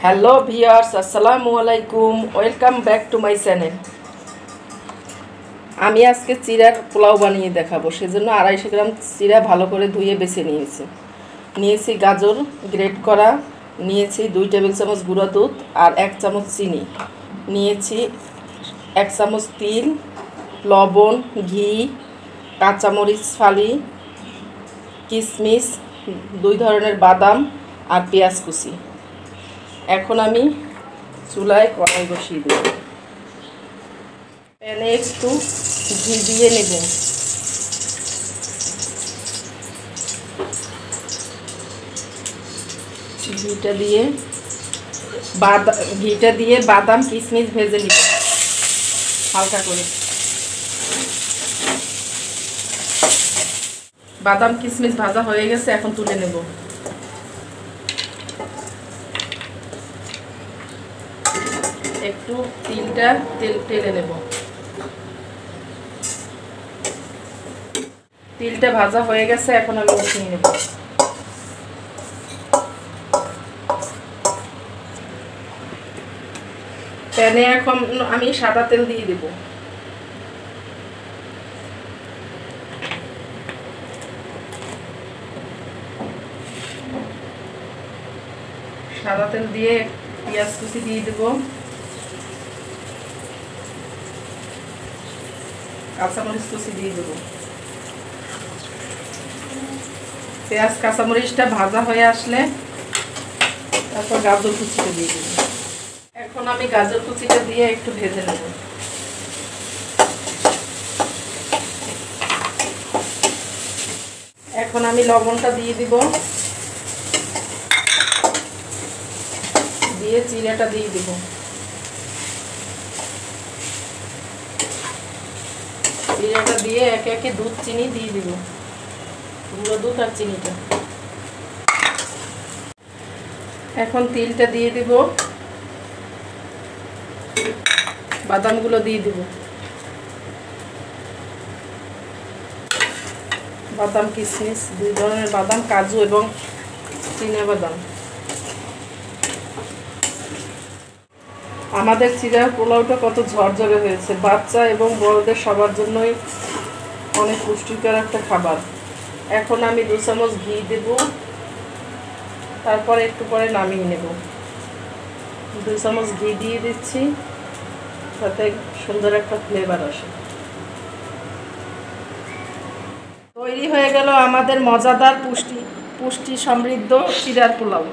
Hello viewers, আসসালামু আলাইকুম। Welcome back to my channel. আমি আজকে চিড়ার পোলাও বানিয়ে দেখাবো। সেজন্য 250 গ্রাম চিড়া ভালো করে ধুয়ে বেছে নিয়েছি গাজর গ্রেট করা, নিয়েছি 2 টেবিল চামচ গুঁড়া দুধ আর 1 চামচ চিনি, নিয়েছি 1 চামচ তিল, লবণ, ঘি, কাঁচামরিচ ফালি, কিশমিশ, 2 ধরনের বাদাম আর পেঁয়াজ কুচি। এখন আমি চুলায় কড়াই বসিয়ে দেব। প্যানে একটু ঘি দিয়ে নেব। ঘিটা দিয়ে বাদাম কিশমিশ ভেজে নিব হালকা করে। বাদাম কিশমিশ ভাজা হয়ে গেছে, এখন তুলে নেব। একটু তেল টেলে নেব। তিলটা ভাজা হয়ে গেছে, এখন আমি উঠিয়ে নেব। প্যানে এখন আমি সাদা তেল দিয়ে দেব। সাদা তেল দিয়ে পেঁয়াজ কুচি দিয়ে দেব, কাঁচামরিচ কুচি দিয়ে দেব। পেঁয়াজ কাঁচামরিচটা ভাজা হয়ে আসলে তারপর গাজর কুচিটা দিয়ে দেব। এখন আমি গাজর কুচিটা দিয়ে একটু ভেজে নেব। এখন আমি লবণটা দিয়ে দিব, দিয়ে চিড়াটা দিয়ে দিব। চিড়াটা দিয়ে একে একে দুধ চিনি দিয়ে দিব, গুঁড়ো দুধ আর চিনিটা। এখন তিলটা দিয়ে দিব, বাদামগুলো দিয়ে দিব, বাদাম কিশমিশ 2 ধরনের বাদাম, কাজু এবং চিনা বাদাম। আমাদের চিড়ার পোলাওটা কত ঝরঝরে হয়েছে। বাচ্চা এবং বড়দের সবার জন্যই অনেক পুষ্টিকর একটা খাবার। এখন আমি 2 চামচ ঘি দেব, তারপরে একটু পরে নামিয়ে নেব। 2 চামচ ঘি দিয়ে দিচ্ছি, যাতে সুন্দর একটা ফ্লেভার আসে। তৈরি হয়ে গেল আমাদের মজাদার পুষ্টি সমৃদ্ধ চিড়ার পোলাও।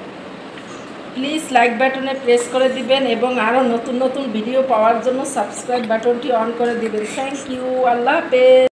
প্লিজ লাইক বাটনে প্রেস করে দিবেন এবং আরও নতুন নতুন ভিডিও পাওয়ার জন্য সাবস্ক্রাইব বাটনটি অন করে দিবেন। Thank you. আল্লাহ হাফেজ।